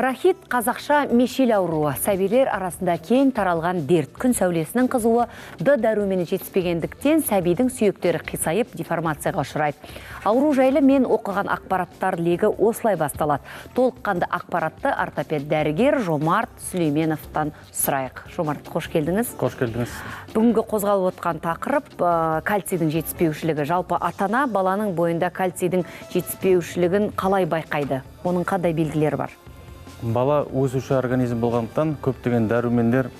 Рахит қазақша мешел ауруы, сәбилер арасында кең таралған дерт. Күн сәулесінің қызуы Д дәрумені жетіспегендіктен сәбидің сүйектері қисайып деформацияға ұшырайды. Ауру жайлы мен оқыған ақпараттар легі осылай басталады. Толыққанды ақпаратты ортопед дәрігер Жомарт Сүлейменовтан сұрайық. Жомарт, қош келдіңіз. Қош келдіңіз. Бүгінгі қозғалып отқан тақырып кальцийдің жетіспеушілігі. Жалпы ата-ана баланың бойында кальцийдің жетіспеушілігін қалай байқайды? Оның қандай белгілері бар? Бала өсуші организм болғандықтан көптеген дәрумендер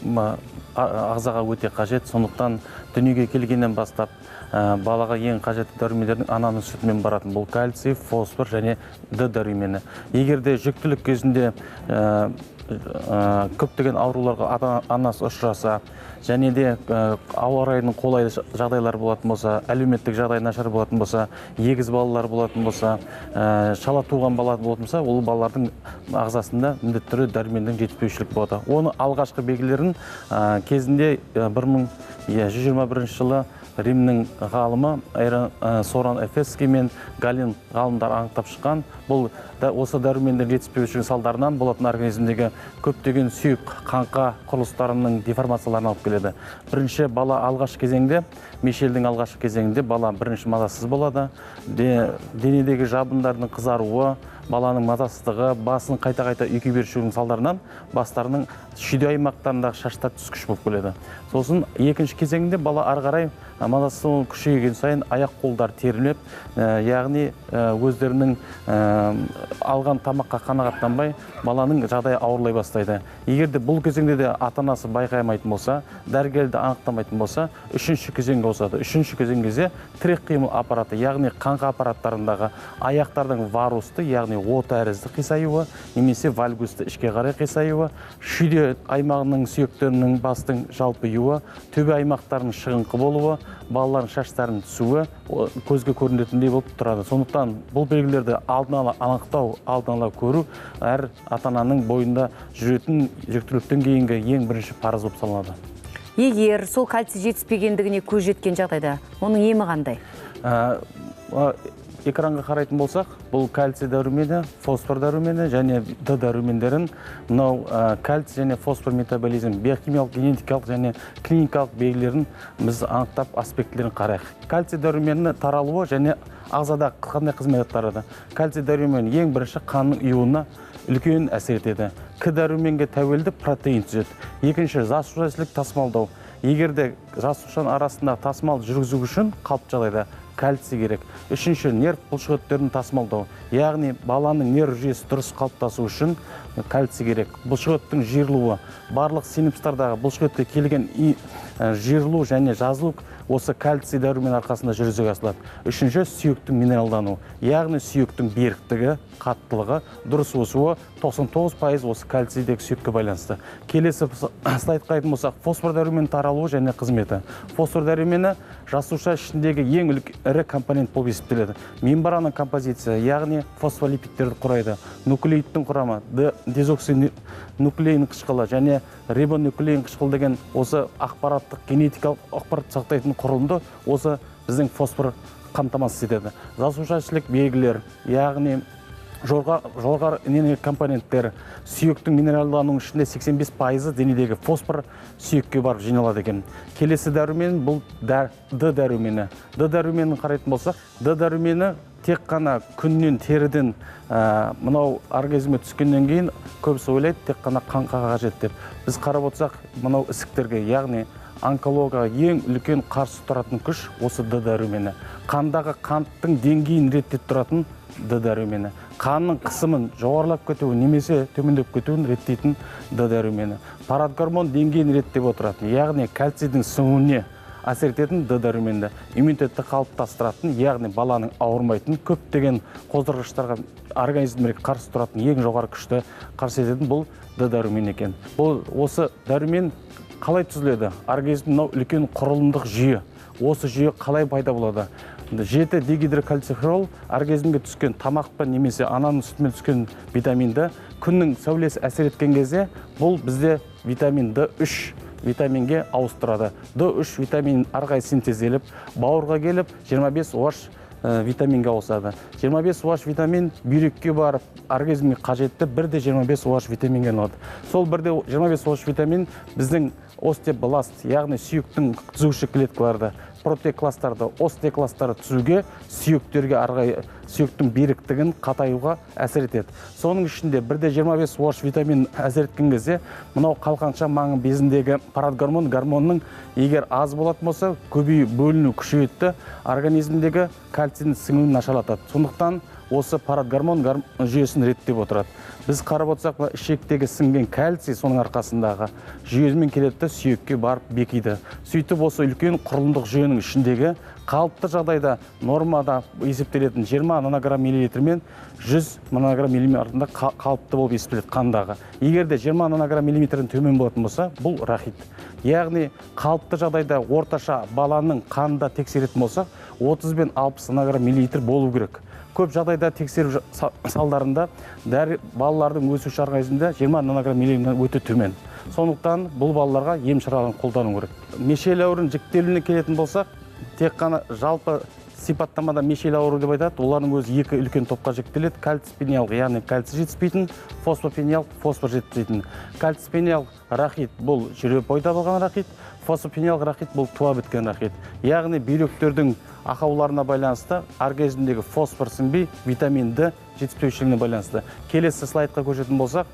ағзаға өте қажет. Сондықтан дүниеге келгеннен бастап балаға ең қажетті дәрумендердің ананың сүтімен баратын. Бұл кальций, фосфор және Д дәрумені. Егер де жүктілік кезінде көптеген ауруларға анасы ұшыраса, және де ауа райының қолайлы жағдайлар болатын болса, әлеуметтік жағдай нашар болатын болса, егіз балалар болатын болса, шала туған бала болатын болса, ол балалардың ағзасында міндетті түрде дәрумендердің жетіспеушілік болады. Оны алғашқы белгілерін кезінде 1121 жылы Римнің ғалымы Соран Эфесский мен Галин ғалымдар анықтап шыққан. Бұл осы дәрумендердің жетіспеушілігі салдарынан болатын организмдегі көптеген сүйек, қаңқа құрылыстарының деформацияларына алып келеді. Бірінші бала алғашқы кезеңде, мешелдің алғашқы кезеңінде бала бірінші мазасыз болады. Денедегі жабындардың қызаруы, баланың мазасыздығы, басын қайта-қайта үйке берушілігінің салдарынан бастарының шүйде аймақтарындағы шаштар түскіш болып келеді. Сосын екінші кезеңінде бала ары қарай мазасыздығы күшейген сайын аяқ қолдар терілеп, яғни өздерінің алған тамаққа қанағаттанбай баланың жағдайы ауырлай бастайды. Егер де бұл кезеңде де ата-анасы байқаймайтын болса, дәрігер де анықтамайтын болса, үшінші кезеңге ауысады. Үшінші кезеңге тірек қимыл аппараты, яғни қаңқа аппараттарындағы аяқтардың варусты, яғни от тәрізді қисаюы, немесе вальгусты ішке қарай қисаюы, шүйде аймағының сүйектерінің бастың жалпыюы, төбе аймақтарының шығыңқы болуы, балалардың шаштарының түсуі көзге көрінетіндей болып тұрады. Сондықтан бұл белгілерді алдын ала анықтау, алдын ала көру әр ата-ананың бойында жүретін жүктіліктен кейінгі ең бірінші парыз болып саналады. Егер сол кальций жетіспегендігіне көз жеткен жағдайда, оның емі қандай? Экранға қарайтын болсақ, бұл кальций дәрумені, фосфор дәрумені және Д дәрумендерін, мынау кальций және фосфор метаболизм, биохимиялық, генетикалық және клиникалық белгілерін біз анықтап аспектілерін қарайық. Кальций дәрумені таралуы және ағзада қандай қызмет атқарады. Кальций дәрумені ең бірінші қанның ұюына үлкен әсер етеді. К дәруменге тәуелді протеин түзеді. Екінші, жасушашілік тасымалдау. Егер де жасушаның арасында тасымал жүргізу үшін қалыпты жағдайда кальций керек. Үшінші, нерв бұлшықеттерін тасымалдау. Яғни баланың нерв жүйесі дұрыс қалыптасу үшін кальций керек. Бұлшықеттің жиырылуы, барлық синапстардағы бұлшықетке келген жиырылу және жазылу осы кальций дәрумен арқасында жүзеге асырылады. Үшінші, сүйектің минералдану. Яғни сүйектің беріктігі, қаттылығы, дұрыс өсуі 99% осы кальцийдегі сүйекке байланысты. Келесі слайдқа қарайтын болсақ, фосфор дәрумені таралуы және қызметі. Фосфор дәрумені жасуша ішіндегі ең ірі компонент болып есептеледі. Мембрана композиция, яғни фосфолипидтерді құрайды. Нуклеидтің құрамы, дезоксинуклеин қышқылы және рибонуклеин қышқылы деген осы ақпараттық генетикалық ақпарат сақтайтын құрылымды осы біздің фосфор қамтамасыз етеді. Жасушашілік белгілер, яғни жоғары энергия компоненттер, сүйектің минералдануының ішінде 85% денедегі фосфор сүйекке барып жиналады екен. Келесі дәрумен бұл Д дәрумені. Д дәруменін қарайтын болсақ, Д дәрумені тек қана күннен, теріден мынау организмге түскеннен кейін көбісі ойлайды, тек қана қаңқаға қажет деп. Біз қарап отырсақ, мынау ісіктерге, яғни онкологияға ең үлкен қарсы тұратын күш осы Д дәрумені. Қандағы қанттың деңгейін реттеп тұратын Д дәрумені. Қанның қысымын жоғарылап кетуі немесе төмендеп кетуін реттейтін Д дәрумені. Парадгормон деңгейін реттеп отыратын, яғни кальцийдің сіңуіне әсер ететін Д дәрумені. Иммунитетті қалыптастыратын, яғни баланың ауырмайтын, көптеген қоздырғыштарға организмге қарсы тұратын ең жоғары күшті қарсы ететін бұл Д дәрумені екен. Бұл осы дәрумен қалай түзіледі? Организмнің үлкен құрылымдық жүйе. Осы жүйе қалай пайда болады? Жеті дегидрокальциферол организмге түскен тамақпен немесе ананың сүтімен түскен витаминді күннің сәулесі әсер еткен кезде бұл бізде витамин D3 витаминге ауыстырады. D3 витамин арғай синтезделіп, бауырға келіп 25 OH витаминге ауысады. 25 OH витамин бүйрекке барып, организмге қажетті 1,25 OH витаминге айналады. Сол 1,25 OH витамин біздің остеобласт, яғни сүйектің түзуші клеткаларды, протеокластарды, остеокластарды түзуге, сүйектің беріктігін қатаюға әсер етеді. Соның ішінде 1,25 OH витамин әсер еткен кезде, мынау қалқанша маңы безіндегі парадгормон, гормонның егер аз болатын болса, көбейіп бөліну күшейеді, организмдегі кальцийдің сіңуін нашарлатады. Сондықтан осы парадгормон жүйесін реттеп отырады. Біз қарап отырсақ, ішектегі сіңген кальций соның арқасындағы жүйемен келеді, сүйекке барып бекиді. Сөйтіп осы үлкен құрылымдық жүйенің ішіндегі қалыпты жағдайда нормада есептелетін 20 нанограмм миллилитр мен 100 нанограмм миллилитр арасында қалыпты болып есептеледі қандағы. Егер де 20 нанограмм миллилитрден төмен болатын болса, бұл рахит. Яғни қалыпты жағдайда орташа баланың қанында тексеретін болсақ, 30 бен 60 нанограмм миллилитр болу керек. Көп жағдайда тексеру салдарында балалардың өсуші организмінде 20 нанограмм миллилитрден өте төмен. Сондықтан бұл балаларға ем шараларын қолдану керек. Мешел ауруының жіктелуіне келетін болсақ, тек қана жалпы сипаттамада мешел ауру деп айтады. Олардың өзі екі үлкен топқа жіктеледі. Кальципениялық, яғни кальций жетіспейтін, фосфопениялық, фосфор жетіспейтін. Кальципениялық рахит бұл жүре бойда болған рахит, фосфопениялық рахит бұл туа біткен рахит. Яғни бүйректердің ақауларына байланысты организмдегі фосфор сіңбей, витамин D жетіспеушілігіне байланысты. Келесі слайдқа көшетін болсақ,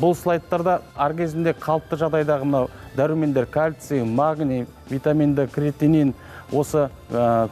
бұл слайдтарда организмде қалыпты жағдайдағы мынау дәрумендер кальций, магний, витамин D, креатинин, осы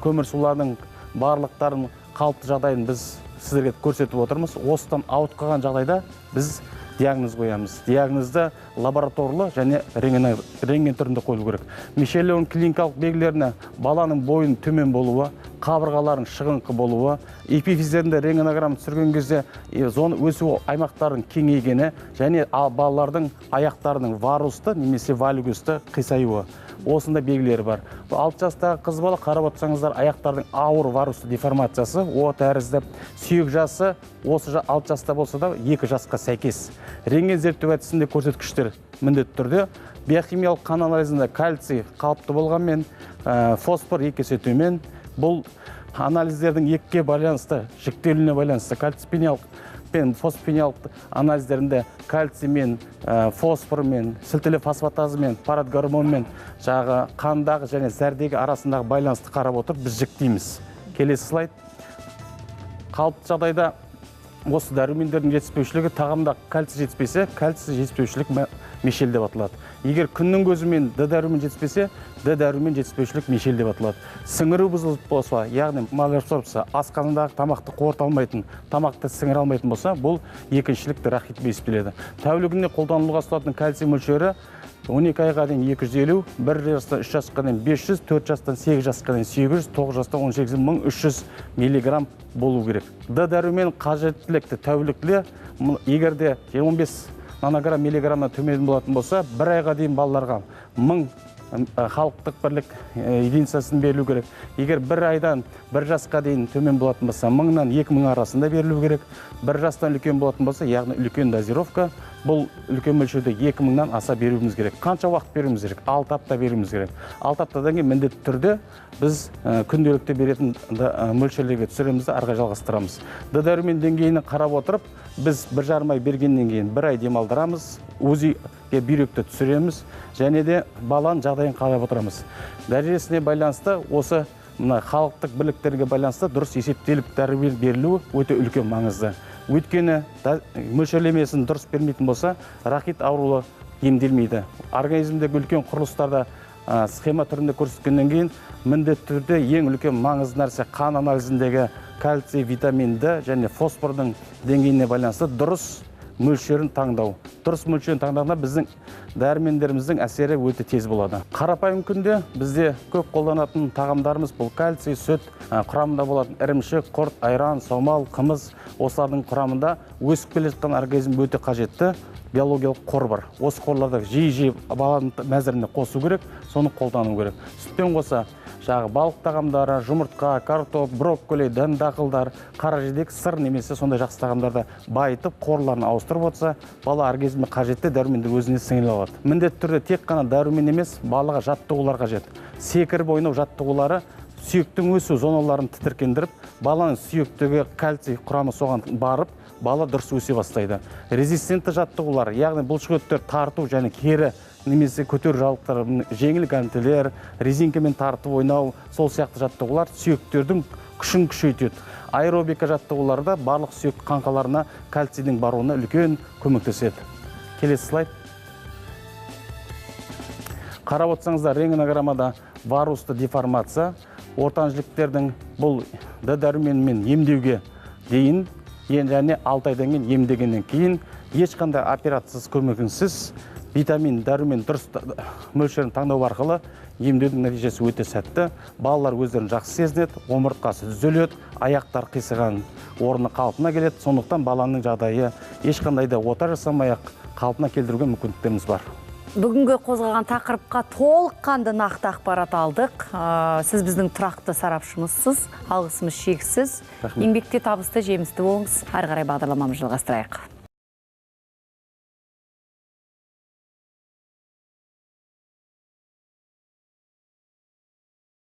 көмір суларының барлықтарын қалыпты жағдайын біз сіздерге көрсетіп отырмыз. Осыдан ауытып қалған жағдайда біз диагноз қоямыз. Диагнозды лабораторлы және рентген түрінде қойылу керек. Мешел ауруының клиникалық белгілеріне баланың бойының төмен болуы, қабырғалардың шығыңқы болуы, эпифизерінде рентгенограмма түсірген кезде өсу аймақтарының кеңейгені және балалардың аяқтарының варусты немесе вальгусты қисаюы. Осында белгілері бар. 6 жастағы қыз бала қарап отырсаңыздар, аяқтардың ауыр варусты деформациясы, о тәрізді сүйек жасы осы 6 жаста болса да 2 жасқа сәйкес. Рентген зерттеу әдісінде көрсеткіштер міндетті түрде биохимиялық қан анализінде кальций қалыпты болғанмен, фосфор 2 есе төмен. Бұл анализдердің екіге байланысты, жіктелуіне байланысты кальципениялық пен фосфопениялық анализдерінде кальций мен, фосфор мен, сілтілі фосфатазы мен, парадгормон мен жағы қандағы және зәрдегі арасындағы байланысты қарап отырып біз жіктейміз. Келесі слайд. Қалыпты жағдайда осы дәрумендердің жетіспеушілігі, тағамда кальций жетіспесе, кальций жетіспеушілік мешел деп аталады. Егер күннің көзімен Д дәрумен жетіспесе, Д дәрумен жетіспеушілік мешел деп аталады. Сіңіру бұзылып болса, яғни малабсорбция, асқазандағы тамақты қорыта алмайтын, тамақты сіңіре алмайтын болса, бұл екіншілік рахит есептеледі. Тәулігіне қолданылуға ұсынылатын кальций мөлшері 12 айға дейін 250, 1 жастан 3 жасқа дейін 500, 4 жастан 8 жасқа дейін 800, 9 жастан 18 1300 миллиграмм болу керек. Д дәрумен қажеттілікті тәулікте егерде 15 нанограмм миллиграммнан төмен болатын болса, 1 айға дейін балаларға 1000 халықтық бірлік единицасын берілу керек. Егер 1 айдан 1 жасқа дейін төмен болатын болса, 1000-нан 2000 арасында берілу керек. 1 жастан үлкен болатын болса, яғни үлкен дозировка, бұл үлкен мөлшерде 2000-нан аса беруіміз керек. Қанша уақыт беруіміз керек? 6 апта беруіміз керек. 6 аптадан кейін міндетті түрде біз күнделікті беретін мөлшерлерге түсіремізді арға жалғастырамыз. Д дәрумен деңгейіне қарап отырып, біз 1,5 ай бергеннен кейін 1 ай демалдырамыз, УЗИге бүйректі түсіреміз және де баланың жағдайын қарап отырамыз. Дәрежесіне байланысты осы халықтық бірліктерге байланысты дұрыс есептеліп дәрі берілуі өте үлкен маңызды. Өйткені мөлшерлемесін дұрыс бермейтін болса, рахит ауруы емделмейді. Организмдегі үлкен құрылыстарда схема түрінде көрсеткеннен кейін міндетті түрде ең үлкен маңызды нәрсе қан анализіндегі кальций, витамин D және фосфордың деңгейіне байланысты дұрыс мөлшерін таңдау. Дұрыс мөлшерін таңдағанда біздің дәрумендеріміздің әсері өте тез болады. Қарапайым күнде бізде көп қолданатын тағамдарымыз бұл кальций, сүт, құрамында болатын ірімшік, құрт, айран, саумал, қымыз. Осылардың құрамында өсіп келе жатқан организм өте қажетті биологиялық қор бар. Осы қорларды жиі баланың мәзіріне қосу керек, соны қолдану керек. Сүтпен қоса балық тағамдары, жұмыртқа, картоп, брокколи, дән дақылдар, қаражидек, сыр немесе сондай жақсы тағамдарды байытып, қорларын ауыстырып отырса, бала организмге қажетті дәруменді өзіне сіңіре алады. Міндетті түрде тек қана дәрумен емес, балаға жаттығулар қажет. Секіріп ойнау жаттығулары сүйектің өсу зоналарын тітіркендіріп, баланың сүйектегі кальций құрамы соған барып, бала дұрыс өсе бастайды. Резистентті жаттығулар, яғни бұлшықеттер тарту және кері немесе көтеру жалықтар, жеңіл гантелер, резинкамен тартып ойнау, сол сияқты жаттығулар сүйектердің күшін күшейтеді. Аэробика жаттығуларда барлық сүйек қаңқаларына кальцийдің баруына үлкен көмектеседі. Келесі слайд. Қарап отырсаңыздар, рентгенограммада варусты деформация, ортан жіліктердің бұл Д дәруменімен емдеуге дейін, және 6 айдан кейін емдегеннен кейін ешқандай операциясыз көмегінсіз витамин дәрумен дұрыс мөлшерін таңдау арқылы емдеудің нәтижесі өте сәтті. Балалар өздерін жақсы сезінеді, омыртқасы түзеледі, аяқтар қисыған орны қалпына келеді. Сондықтан баланың жағдайы ешқандай да ота жасамай-ақ қалпына келтіруге мүмкіндіктеріміз бар. Бүгінгі қозғалған тақырыпқа толыққанды нақты ақпарат алдық. Сіз біздің тұрақты сарапшымызсыз, алғысымыз шексіз. Еңбекте табысты, жемісті болыңыз. Ары қарай бағдарламамызды жалғастырайық.